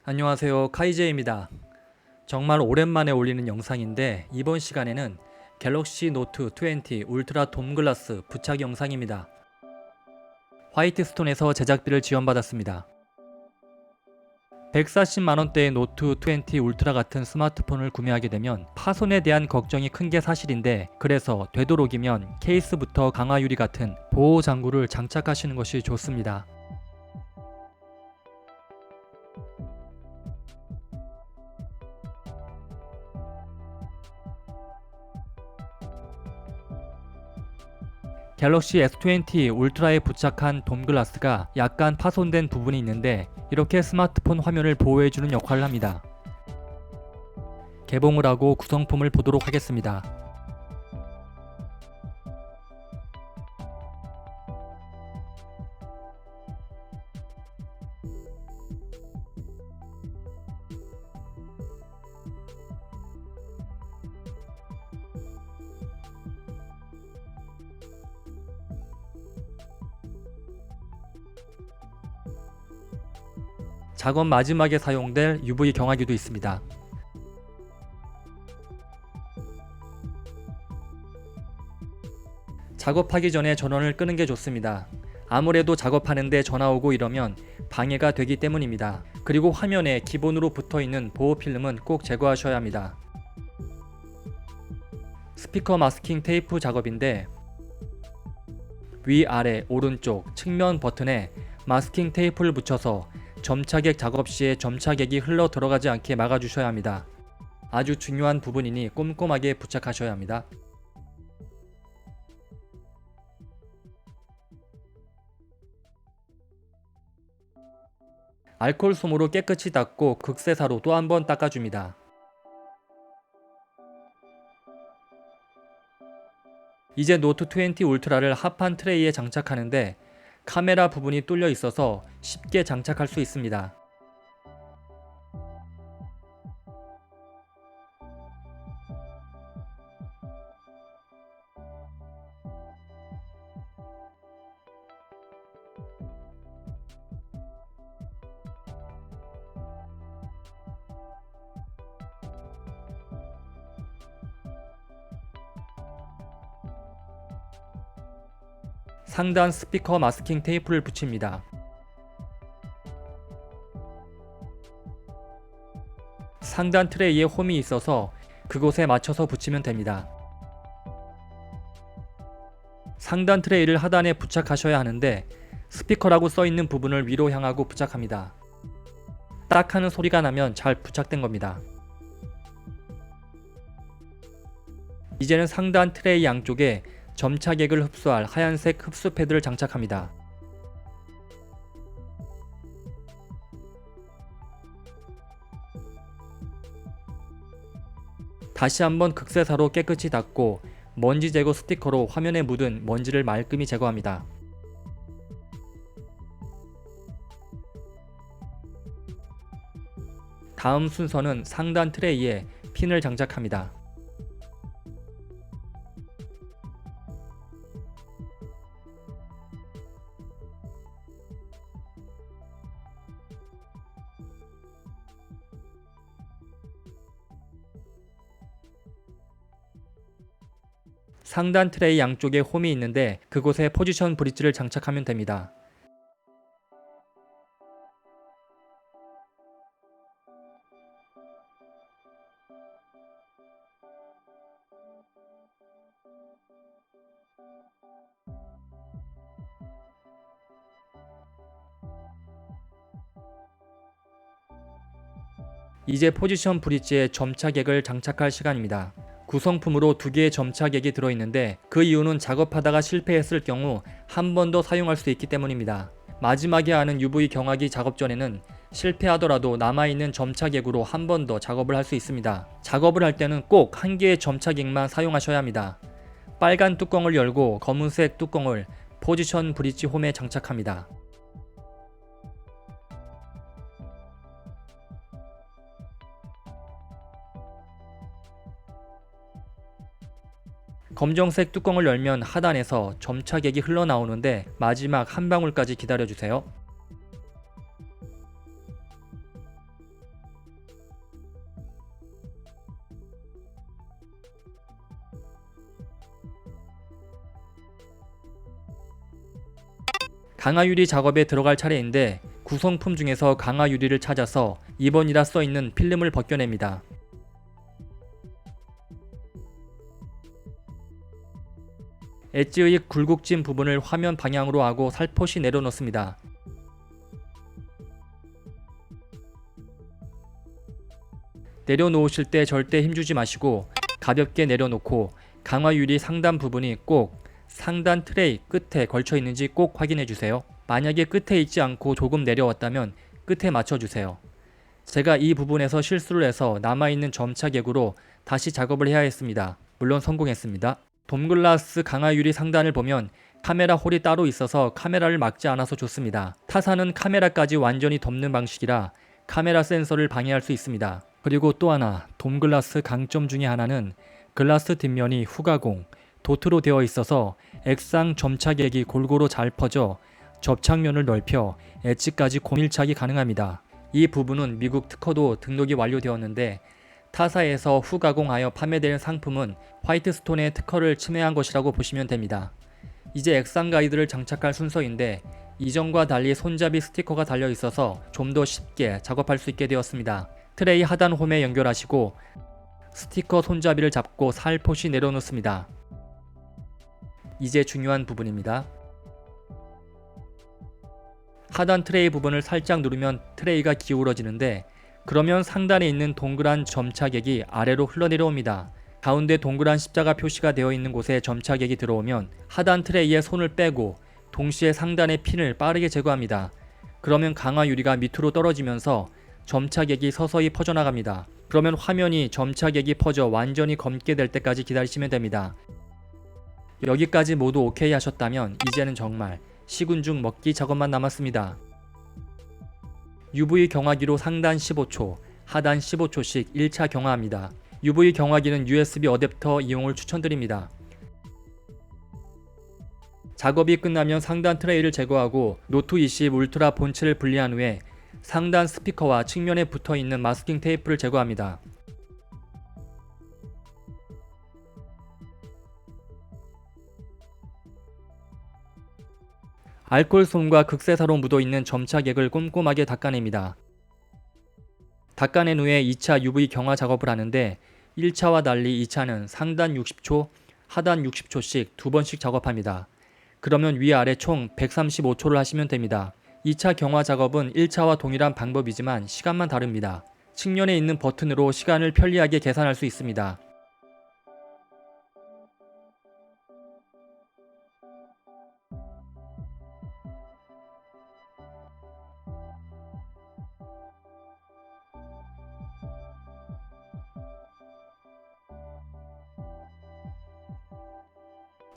안녕하세요, 카이제입니다. 정말 오랜만에 올리는 영상인데 이번 시간에는 갤럭시 노트 20 울트라 돔 글라스 부착 영상입니다. 화이트스톤에서 제작비를 지원받았습니다. 140만원대의 노트 20 울트라 같은 스마트폰을 구매하게 되면 파손에 대한 걱정이 큰 게 사실인데, 그래서 되도록이면 케이스부터 강화 유리 같은 보호 장구를 장착하시는 것이 좋습니다. 갤럭시 S20 울트라에 부착한 돔 글라스가 약간 파손된 부분이 있는데, 이렇게 스마트폰 화면을 보호해주는 역할을 합니다. 개봉을 하고 구성품을 보도록 하겠습니다. 작업 마지막에 사용될 UV 경화기도 있습니다. 작업하기 전에 전원을 끄는 게 좋습니다. 아무래도 작업하는데 전화 오고 이러면 방해가 되기 때문입니다. 그리고 화면에 기본으로 붙어있는 보호 필름은 꼭 제거하셔야 합니다. 스피커 마스킹 테이프 작업인데, 위아래 오른쪽 측면 버튼에 마스킹 테이프를 붙여서 점차객 작업 시에 점차객이 흘러 들어가지 않게 막아주셔야 합니다. 아주 중요한 부분이니 꼼꼼하게 부착하셔야 합니다. 알코올 솜으로 깨끗이 닦고 극세사로 또 한 번 닦아줍니다. 이제 노트 20 울트라를 합판 트레이에 장착하는데, 카메라 부분이 뚫려 있어서 쉽게 장착할 수 있습니다. 상단 스피커 마스킹 테이프를 붙입니다. 상단 트레이에 홈이 있어서 그곳에 맞춰서 붙이면 됩니다. 상단 트레이를 하단에 부착하셔야 하는데, 스피커라고 써있는 부분을 위로 향하고 부착합니다. 딱 하는 소리가 나면 잘 부착된 겁니다. 이제는 상단 트레이 양쪽에 점차객을 흡수할 하얀색 흡수 패드를 장착합니다. 다시 한번 극세사로 깨끗이 닦고 먼지 제거 스티커로 화면에 묻은 먼지를 말끔히 제거합니다. 다음 순서는 상단 트레이에 핀을 장착합니다. 상단 트레이 양쪽에 홈이 있는데, 그곳에 포지션 브릿지를 장착하면 됩니다. 이제 포지션 브릿지에 점차객을 장착할 시간입니다. 구성품으로 2개의 점차객이 들어있는데, 그 이유는 작업하다가 실패했을 경우 한 번 더 사용할 수 있기 때문입니다. 마지막에 하는 UV 경화기 작업 전에는 실패하더라도 남아있는 점차객으로 한 번 더 작업을 할 수 있습니다. 작업을 할 때는 꼭 1개의 점차객만 사용하셔야 합니다. 빨간 뚜껑을 열고 검은색 뚜껑을 포지션 브릿지 홈에 장착합니다. 검정색 뚜껑을 열면 하단에서 점차객이 흘러나오는데, 마지막 한 방울까지 기다려주세요. 강화 유리 작업에 들어갈 차례인데 구성품 중에서 강화 유리를 찾아서 2번이라 써있는 필름을 벗겨냅니다. 엣지의 굴곡진 부분을 화면 방향으로 하고 살포시 내려놓습니다. 내려놓으실 때 절대 힘주지 마시고 가볍게 내려놓고 강화 유리 상단 부분이 꼭 상단 트레이 끝에 걸쳐 있는지 꼭 확인해 주세요. 만약에 끝에 있지 않고 조금 내려왔다면 끝에 맞춰 주세요. 제가 이 부분에서 실수를 해서 남아있는 점차객으로 다시 작업을 해야 했습니다. 물론 성공했습니다. 돔글라스 강화 유리 상단을 보면 카메라 홀이 따로 있어서 카메라를 막지 않아서 좋습니다. 타사는 카메라까지 완전히 덮는 방식이라 카메라 센서를 방해할 수 있습니다. 그리고 또 하나, 돔글라스 강점 중에 하나는 글라스 뒷면이 후가공, 도트로 되어 있어서 액상 점차객이 골고루 잘 퍼져 접착면을 넓혀 엣지까지 고밀착이 가능합니다. 이 부분은 미국 특허도 등록이 완료되었는데 타사에서 후가공하여 판매되는 상품은 화이트스톤의 특허를 침해한 것이라고 보시면 됩니다. 이제 액상 가이드를 장착할 순서인데 이전과 달리 손잡이 스티커가 달려 있어서 좀 더 쉽게 작업할 수 있게 되었습니다. 트레이 하단 홈에 연결하시고 스티커 손잡이를 잡고 살포시 내려놓습니다. 이제 중요한 부분입니다. 하단 트레이 부분을 살짝 누르면 트레이가 기울어지는데 그러면 상단에 있는 동그란 점차객이 아래로 흘러내려옵니다. 가운데 동그란 십자가 표시가 되어 있는 곳에 점차객이 들어오면 하단 트레이에 손을 빼고 동시에 상단의 핀을 빠르게 제거합니다. 그러면 강화 유리가 밑으로 떨어지면서 점차객이 서서히 퍼져나갑니다. 그러면 화면이 점차객이 퍼져 완전히 검게 될 때까지 기다리시면 됩니다. 여기까지 모두 오케이 하셨다면 이제는 정말 시군중 먹기 작업만 남았습니다. UV 경화기로 상단 15초, 하단 15초씩 1차 경화합니다. UV 경화기는 USB 어댑터 이용을 추천드립니다. 작업이 끝나면 상단 트레이를 제거하고 노트 20 울트라 본체를 분리한 후에 상단 스피커와 측면에 붙어있는 마스킹 테이프를 제거합니다. 알코올솜과 극세사로 묻어있는 점차객을 꼼꼼하게 닦아냅니다. 닦아낸 후에 2차 UV 경화 작업을 하는데 1차와 달리 2차는 상단 60초, 하단 60초씩 두 번씩 작업합니다. 그러면 위아래 총 135초를 하시면 됩니다. 2차 경화 작업은 1차와 동일한 방법이지만 시간만 다릅니다. 측면에 있는 버튼으로 시간을 편리하게 계산할 수 있습니다.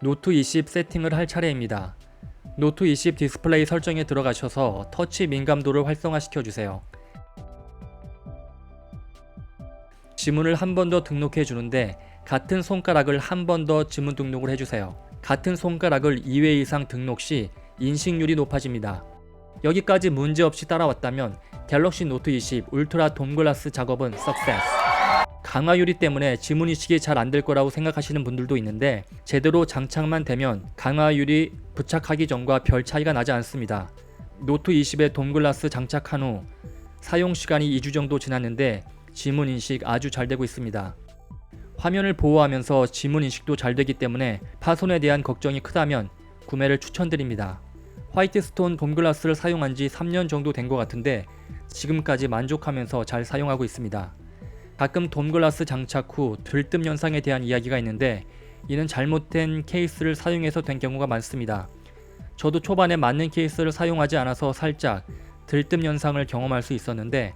노트 20 세팅을 할 차례입니다. 노트 20 디스플레이 설정에 들어가셔서 터치 민감도를 활성화시켜 주세요. 지문을 한 번 더 등록해 주는데 같은 손가락을 한 번 더 지문 등록을 해주세요. 같은 손가락을 2회 이상 등록 시 인식률이 높아집니다. 여기까지 문제없이 따라왔다면 갤럭시 노트 20 울트라 돔글라스 작업은 석세스! 강화 유리 때문에 지문 인식이 잘 안 될 거라고 생각하시는 분들도 있는데 제대로 장착만 되면 강화 유리 부착하기 전과 별 차이가 나지 않습니다. 노트 20에 돔글라스 장착한 후 사용 시간이 2주 정도 지났는데 지문 인식 아주 잘 되고 있습니다. 화면을 보호하면서 지문 인식도 잘 되기 때문에 파손에 대한 걱정이 크다면 구매를 추천드립니다. 화이트스톤 돔글라스를 사용한 지 3년 정도 된 것 같은데 지금까지 만족하면서 잘 사용하고 있습니다. 가끔 돔글라스 장착 후 들뜸 현상에 대한 이야기가 있는데 이는 잘못된 케이스를 사용해서 된 경우가 많습니다. 저도 초반에 맞는 케이스를 사용하지 않아서 살짝 들뜸 현상을 경험할 수 있었는데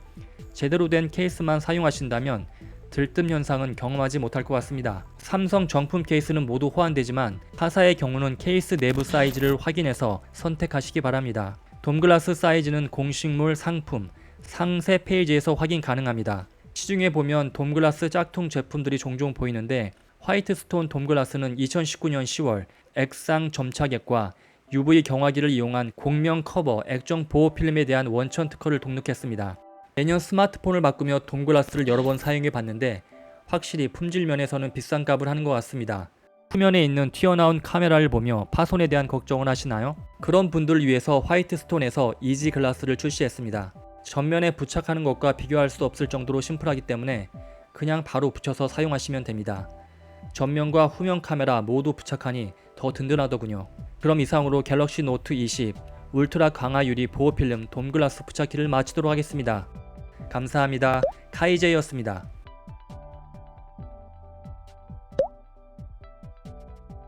제대로 된 케이스만 사용하신다면 들뜸 현상은 경험하지 못할 것 같습니다. 삼성 정품 케이스는 모두 호환되지만 타사의 경우는 케이스 내부 사이즈를 확인해서 선택하시기 바랍니다. 돔글라스 사이즈는 공식물 상품 상세 페이지에서 확인 가능합니다. 시중에 보면 돔글라스 짝퉁 제품들이 종종 보이는데 화이트스톤 돔글라스는 2019년 10월 액상 점차객과 UV 경화기를 이용한 공명 커버 액정 보호 필름에 대한 원천 특허를 등록했습니다. 매년 스마트폰을 바꾸며 돔글라스를 여러 번 사용해 봤는데 확실히 품질 면에서는 비싼 값을 하는 것 같습니다. 후면에 있는 튀어나온 카메라를 보며 파손에 대한 걱정을 하시나요? 그런 분들을 위해서 화이트스톤에서 이지 글라스를 출시했습니다. 전면에 부착하는 것과 비교할 수 없을 정도로 심플하기 때문에 그냥 바로 붙여서 사용하시면 됩니다. 전면과 후면 카메라 모두 부착하니 더 든든하더군요. 그럼 이상으로 갤럭시 노트 20 울트라 강화 유리 보호 필름 돔글라스 부착기를 마치도록 하겠습니다. 감사합니다. 카이제이였습니다.